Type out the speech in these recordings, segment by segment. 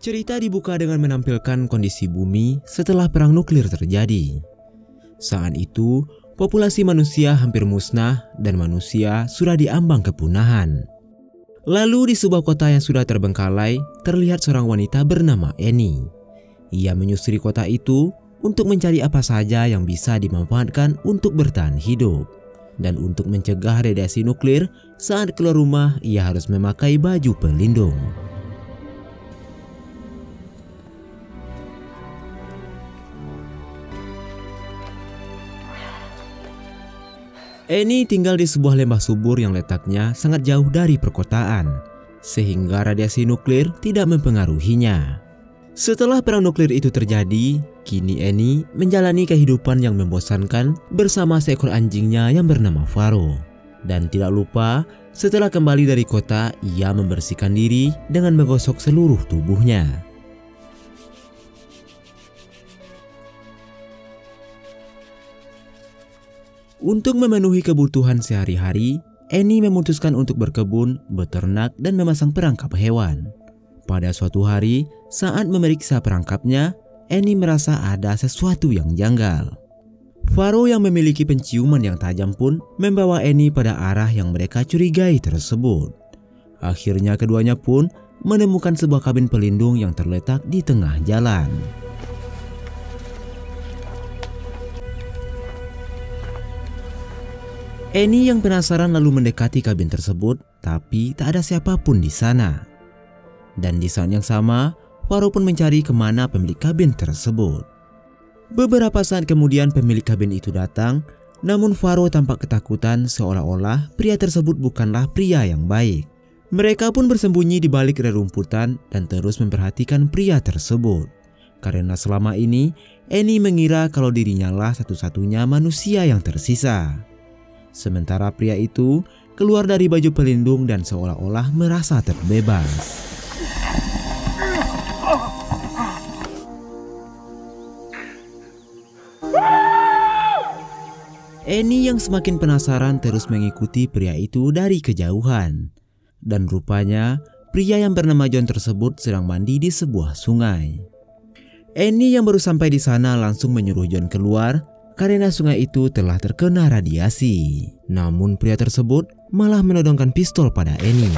Cerita dibuka dengan menampilkan kondisi bumi setelah perang nuklir terjadi. Saat itu, populasi manusia hampir musnah dan manusia sudah diambang kepunahan. Lalu di sebuah kota yang sudah terbengkalai, terlihat seorang wanita bernama Annie. Ia menyusuri kota itu untuk mencari apa saja yang bisa dimanfaatkan untuk bertahan hidup. Dan untuk mencegah radiasi nuklir, saat keluar rumah ia harus memakai baju pelindung. Annie tinggal di sebuah lembah subur yang letaknya sangat jauh dari perkotaan, sehingga radiasi nuklir tidak mempengaruhinya. Setelah perang nuklir itu terjadi, kini Annie menjalani kehidupan yang membosankan bersama seekor anjingnya yang bernama Faro. Dan tidak lupa, setelah kembali dari kota, ia membersihkan diri dengan menggosok seluruh tubuhnya. Untuk memenuhi kebutuhan sehari-hari, Annie memutuskan untuk berkebun, beternak, dan memasang perangkap hewan. Pada suatu hari, saat memeriksa perangkapnya, Annie merasa ada sesuatu yang janggal. Faro yang memiliki penciuman yang tajam pun membawa Annie pada arah yang mereka curigai tersebut. Akhirnya keduanya pun menemukan sebuah kabin pelindung yang terletak di tengah jalan. Annie yang penasaran lalu mendekati kabin tersebut, tapi tak ada siapapun di sana. Dan di saat yang sama, Faro pun mencari kemana pemilik kabin tersebut. Beberapa saat kemudian pemilik kabin itu datang, namun Faro tampak ketakutan seolah-olah pria tersebut bukanlah pria yang baik. Mereka pun bersembunyi di balik rerumputan dan terus memperhatikan pria tersebut. Karena selama ini, Annie mengira kalau dirinya lah satu-satunya manusia yang tersisa. Sementara pria itu keluar dari baju pelindung dan seolah-olah merasa terbebas. Annie yang semakin penasaran terus mengikuti pria itu dari kejauhan. Dan rupanya pria yang bernama John tersebut sedang mandi di sebuah sungai. Annie yang baru sampai di sana langsung menyuruh John keluar karena sungai itu telah terkena radiasi. Namun pria tersebut malah menodongkan pistol pada Annie.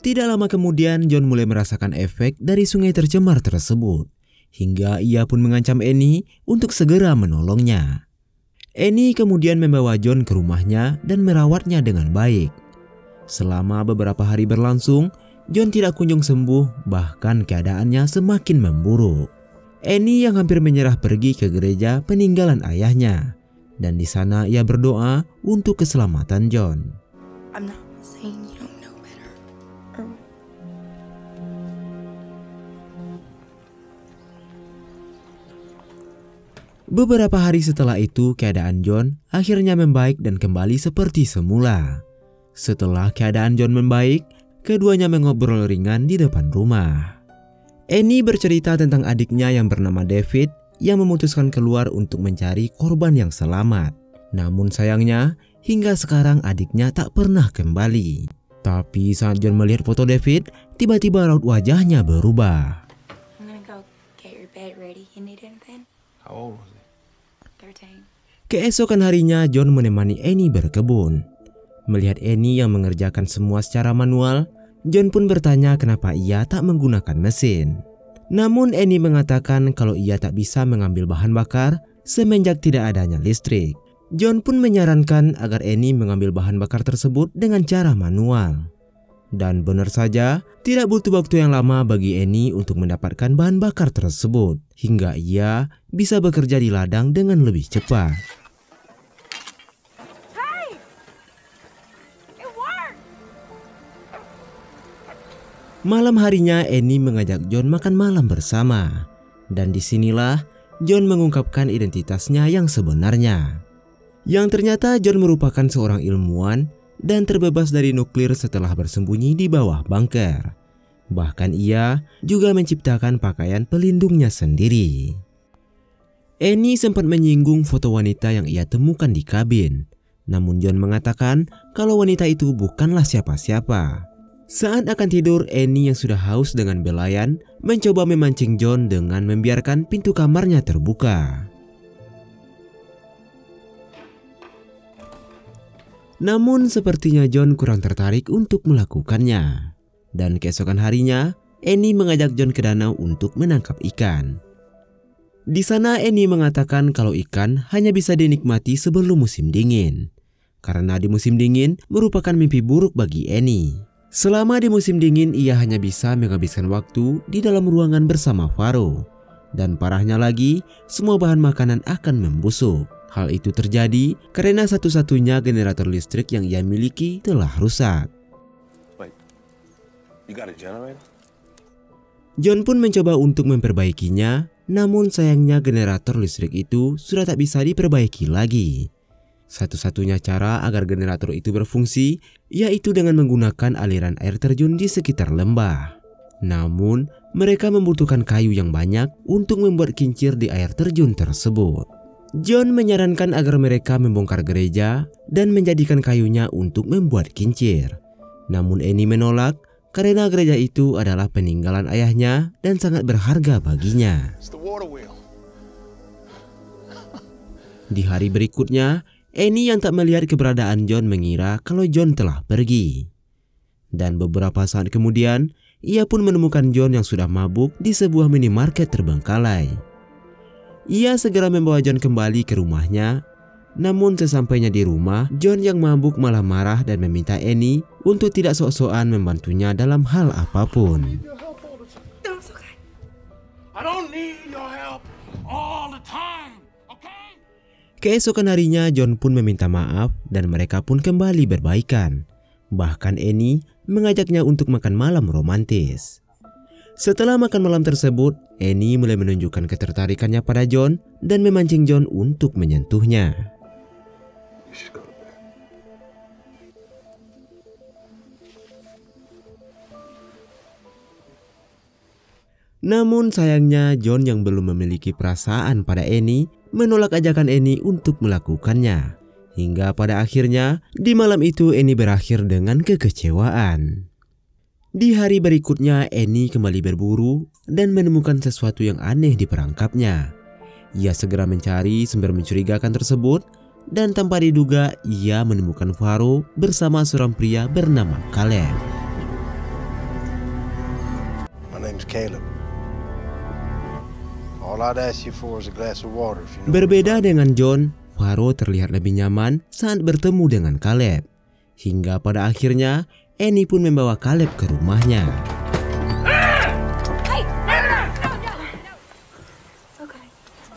Tidak lama kemudian John mulai merasakan efek dari sungai tercemar tersebut, hingga ia pun mengancam Annie untuk segera menolongnya. Annie kemudian membawa John ke rumahnya dan merawatnya dengan baik. Selama beberapa hari berlangsung, John tidak kunjung sembuh, bahkan keadaannya semakin memburuk. Annie yang hampir menyerah pergi ke gereja peninggalan ayahnya, dan di sana ia berdoa untuk keselamatan John. Beberapa hari setelah itu, keadaan John akhirnya membaik dan kembali seperti semula. Setelah keadaan John membaik, keduanya mengobrol ringan di depan rumah. Annie bercerita tentang adiknya yang bernama David yang memutuskan keluar untuk mencari korban yang selamat. Namun sayangnya, hingga sekarang adiknya tak pernah kembali. Tapi saat John melihat foto David, tiba-tiba raut wajahnya berubah. Keesokan harinya, John menemani Annie berkebun. Melihat Annie yang mengerjakan semua secara manual, John pun bertanya kenapa ia tak menggunakan mesin. Namun Annie mengatakan kalau ia tak bisa mengambil bahan bakar semenjak tidak adanya listrik. John pun menyarankan agar Annie mengambil bahan bakar tersebut dengan cara manual. Dan benar saja, tidak butuh waktu yang lama bagi Annie untuk mendapatkan bahan bakar tersebut, hingga ia bisa bekerja di ladang dengan lebih cepat. Malam harinya Annie mengajak John makan malam bersama. Dan disinilah John mengungkapkan identitasnya yang sebenarnya. Yang ternyata John merupakan seorang ilmuwan dan terbebas dari nuklir setelah bersembunyi di bawah bunker. Bahkan ia juga menciptakan pakaian pelindungnya sendiri. Annie sempat menyinggung foto wanita yang ia temukan di kabin. Namun John mengatakan kalau wanita itu bukanlah siapa-siapa. Saat akan tidur, Annie yang sudah haus dengan belayan mencoba memancing John dengan membiarkan pintu kamarnya terbuka. Namun sepertinya John kurang tertarik untuk melakukannya. Dan keesokan harinya, Annie mengajak John ke danau untuk menangkap ikan. Di sana Annie mengatakan kalau ikan hanya bisa dinikmati sebelum musim dingin. Karena di musim dingin merupakan mimpi buruk bagi Annie. Selama di musim dingin ia hanya bisa menghabiskan waktu di dalam ruangan bersama Faro. Dan parahnya lagi, semua bahan makanan akan membusuk. Hal itu terjadi karena satu-satunya generator listrik yang ia miliki telah rusak. Wait, you got a generator? John pun mencoba untuk memperbaikinya, namun sayangnya generator listrik itu sudah tak bisa diperbaiki lagi. Satu-satunya cara agar generator itu berfungsi yaitu dengan menggunakan aliran air terjun di sekitar lembah. Namun, mereka membutuhkan kayu yang banyak untuk membuat kincir di air terjun tersebut. John menyarankan agar mereka membongkar gereja dan menjadikan kayunya untuk membuat kincir. Namun Annie menolak karena gereja itu adalah peninggalan ayahnya dan sangat berharga baginya. Di hari berikutnya, Annie yang tak melihat keberadaan John mengira kalau John telah pergi. Dan beberapa saat kemudian, ia pun menemukan John yang sudah mabuk di sebuah minimarket terbengkalai. Ia segera membawa John kembali ke rumahnya. Namun sesampainya di rumah, John yang mabuk malah marah dan meminta Annie untuk tidak sok-sokan membantunya dalam hal apapun. Keesokan harinya John pun meminta maaf dan mereka pun kembali berbaikan. Bahkan Annie mengajaknya untuk makan malam romantis. Setelah makan malam tersebut, Annie mulai menunjukkan ketertarikannya pada John dan memancing John untuk menyentuhnya. Namun sayangnya John yang belum memiliki perasaan pada Annie menolak ajakan Annie untuk melakukannya. Hingga pada akhirnya di malam itu Annie berakhir dengan kekecewaan. Di hari berikutnya Annie kembali berburu dan menemukan sesuatu yang aneh di perangkapnya. Ia segera mencari sumber mencurigakan tersebut dan tanpa diduga ia menemukan Faro bersama seorang pria bernama Caleb. My name's Caleb. All I'd ask you for is a glass of water if you know. Berbeda dengan John, Faro terlihat lebih nyaman saat bertemu dengan Caleb. Hingga pada akhirnya Annie pun membawa Caleb ke rumahnya.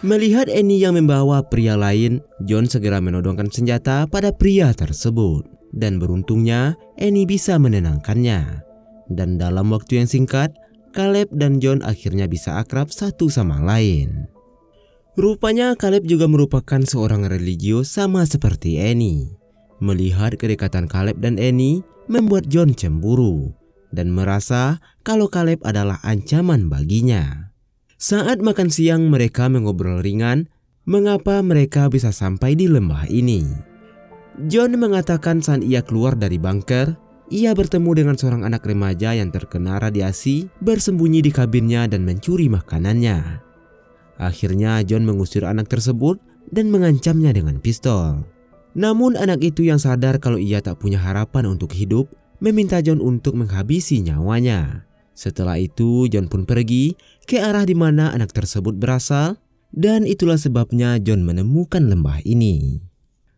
Melihat Annie yang membawa pria lain, John segera menodongkan senjata pada pria tersebut. Dan beruntungnya Annie bisa menenangkannya. Dan dalam waktu yang singkat, Caleb dan John akhirnya bisa akrab satu sama lain. Rupanya Caleb juga merupakan seorang religius sama seperti Annie. Melihat kedekatan Caleb dan Annie membuat John cemburu dan merasa kalau Caleb adalah ancaman baginya. Saat makan siang mereka mengobrol ringan mengapa mereka bisa sampai di lembah ini. John mengatakan saat ia keluar dari bunker, ia bertemu dengan seorang anak remaja yang terkena radiasi bersembunyi di kabinnya dan mencuri makanannya. Akhirnya John mengusir anak tersebut dan mengancamnya dengan pistol. Namun anak itu yang sadar kalau ia tak punya harapan untuk hidup, meminta John untuk menghabisi nyawanya. Setelah itu John pun pergi ke arah di mana anak tersebut berasal dan itulah sebabnya John menemukan lembah ini.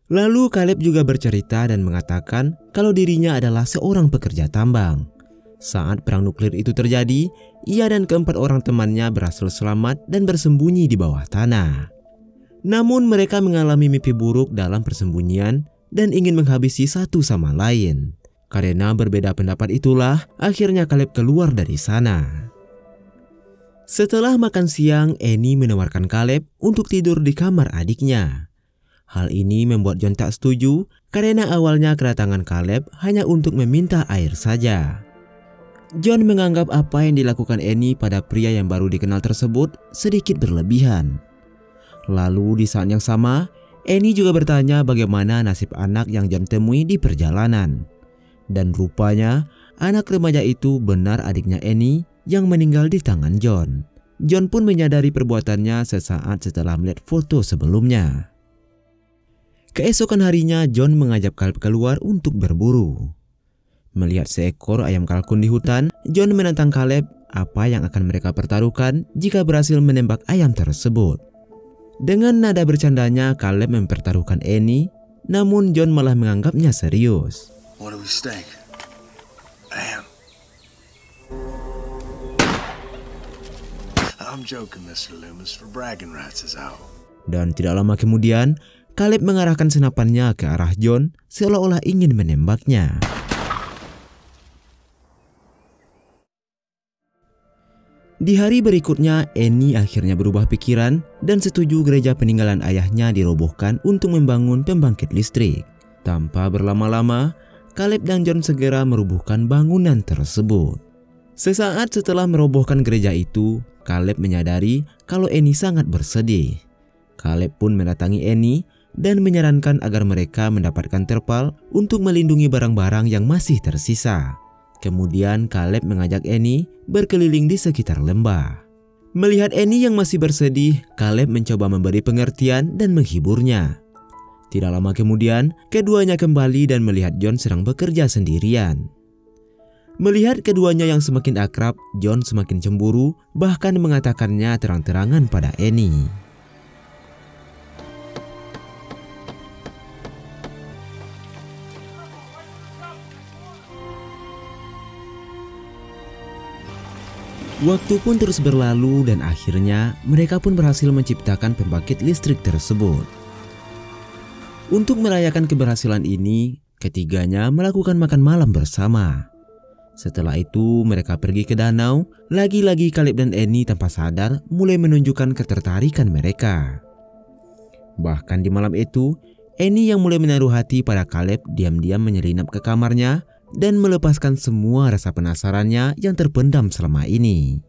Lalu Caleb juga bercerita dan mengatakan kalau dirinya adalah seorang pekerja tambang. Saat perang nuklir itu terjadi, ia dan keempat orang temannya berhasil selamat dan bersembunyi di bawah tanah. Namun mereka mengalami mimpi buruk dalam persembunyian dan ingin menghabisi satu sama lain. Karena berbeda pendapat itulah akhirnya Caleb keluar dari sana. Setelah makan siang, Annie menawarkan Caleb untuk tidur di kamar adiknya. Hal ini membuat John tak setuju karena awalnya kedatangan Caleb hanya untuk meminta air saja. John menganggap apa yang dilakukan Annie pada pria yang baru dikenal tersebut sedikit berlebihan. Lalu di saat yang sama, Annie juga bertanya bagaimana nasib anak yang John temui di perjalanan. Dan rupanya anak remaja itu benar adiknya Annie yang meninggal di tangan John. John pun menyadari perbuatannya sesaat setelah melihat foto sebelumnya. Keesokan harinya John mengajak Caleb keluar untuk berburu. Melihat seekor ayam kalkun di hutan, John menantang Caleb apa yang akan mereka pertaruhkan jika berhasil menembak ayam tersebut. Dengan nada bercandanya, Caleb mempertaruhkan Annie, namun John malah menganggapnya serius. What do we stake? Damn. I'm joking, Mr. Loomis, for bragging rights is out. Dan tidak lama kemudian, Caleb mengarahkan senapannya ke arah John seolah-olah ingin menembaknya. Di hari berikutnya, Annie akhirnya berubah pikiran dan setuju gereja peninggalan ayahnya dirobohkan untuk membangun pembangkit listrik. Tanpa berlama-lama, Caleb dan John segera merobohkan bangunan tersebut. Sesaat setelah merobohkan gereja itu, Caleb menyadari kalau Annie sangat bersedih. Caleb pun mendatangi Annie dan menyarankan agar mereka mendapatkan terpal untuk melindungi barang-barang yang masih tersisa. Kemudian Caleb mengajak Annie berkeliling di sekitar lembah. Melihat Annie yang masih bersedih, Caleb mencoba memberi pengertian dan menghiburnya. Tidak lama kemudian, keduanya kembali dan melihat John sedang bekerja sendirian. Melihat keduanya yang semakin akrab, John semakin cemburu, bahkan mengatakannya terang-terangan pada Annie. Waktu pun terus berlalu dan akhirnya mereka pun berhasil menciptakan pembangkit listrik tersebut. Untuk merayakan keberhasilan ini, ketiganya melakukan makan malam bersama. Setelah itu mereka pergi ke danau, lagi-lagi Caleb dan Annie tanpa sadar mulai menunjukkan ketertarikan mereka. Bahkan di malam itu, Annie yang mulai menaruh hati pada Caleb diam-diam menyelinap ke kamarnya dan melepaskan semua rasa penasarannya yang terpendam selama ini.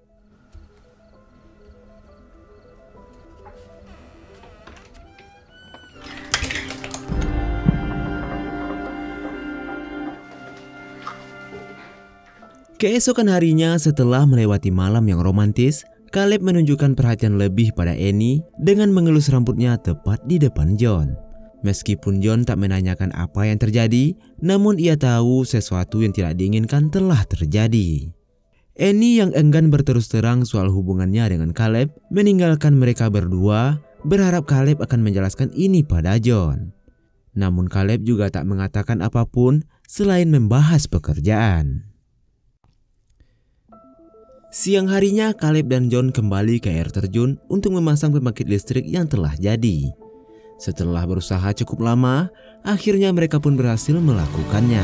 Keesokan harinya setelah melewati malam yang romantis, Caleb menunjukkan perhatian lebih pada Annie dengan mengelus rambutnya tepat di depan John. Meskipun John tak menanyakan apa yang terjadi, namun ia tahu sesuatu yang tidak diinginkan telah terjadi. Annie yang enggan berterus terang soal hubungannya dengan Caleb meninggalkan mereka berdua, berharap Caleb akan menjelaskan ini pada John. Namun Caleb juga tak mengatakan apapun selain membahas pekerjaan. Siang harinya Caleb dan John kembali ke air terjun untuk memasang pembangkit listrik yang telah jadi. Setelah berusaha cukup lama, akhirnya mereka pun berhasil melakukannya.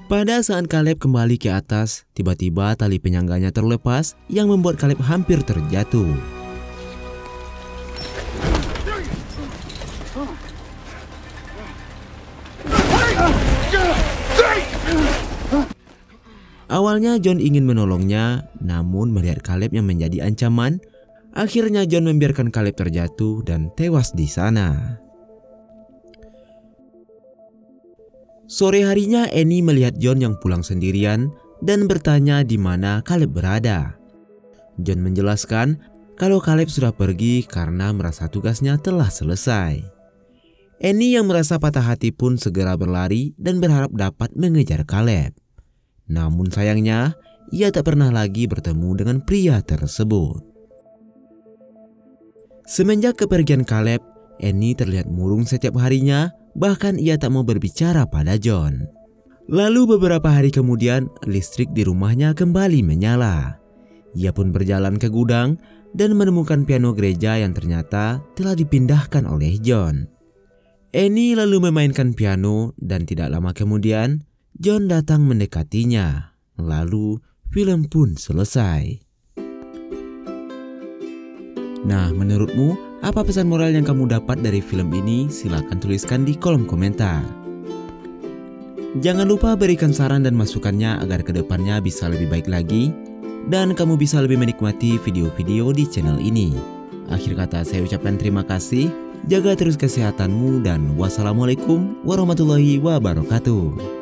Pada saat Caleb kembali ke atas, tiba-tiba tali penyangganya terlepas yang membuat Caleb hampir terjatuh. Awalnya John ingin menolongnya, namun melihat Caleb yang menjadi ancaman, akhirnya John membiarkan Caleb terjatuh dan tewas di sana. Sore harinya Annie melihat John yang pulang sendirian dan bertanya di mana Caleb berada. John menjelaskan kalau Caleb sudah pergi karena merasa tugasnya telah selesai. Annie yang merasa patah hati pun segera berlari dan berharap dapat mengejar Caleb. Namun sayangnya, ia tak pernah lagi bertemu dengan pria tersebut. Semenjak kepergian Caleb, Annie terlihat murung setiap harinya, bahkan ia tak mau berbicara pada John. Lalu beberapa hari kemudian, listrik di rumahnya kembali menyala. Ia pun berjalan ke gudang dan menemukan piano gereja yang ternyata telah dipindahkan oleh John. Annie lalu memainkan piano dan tidak lama kemudian, John datang mendekatinya. Lalu film pun selesai. Nah, menurutmu Apa pesan moral yang kamu dapat dari film ini? Silahkan tuliskan di kolom komentar. Jangan lupa berikan saran dan masukannya agar kedepannya bisa lebih baik lagi dan kamu bisa lebih menikmati video-video di channel ini. Akhir kata saya ucapkan terima kasih, jaga terus kesehatanmu dan wassalamualaikum warahmatullahi wabarakatuh.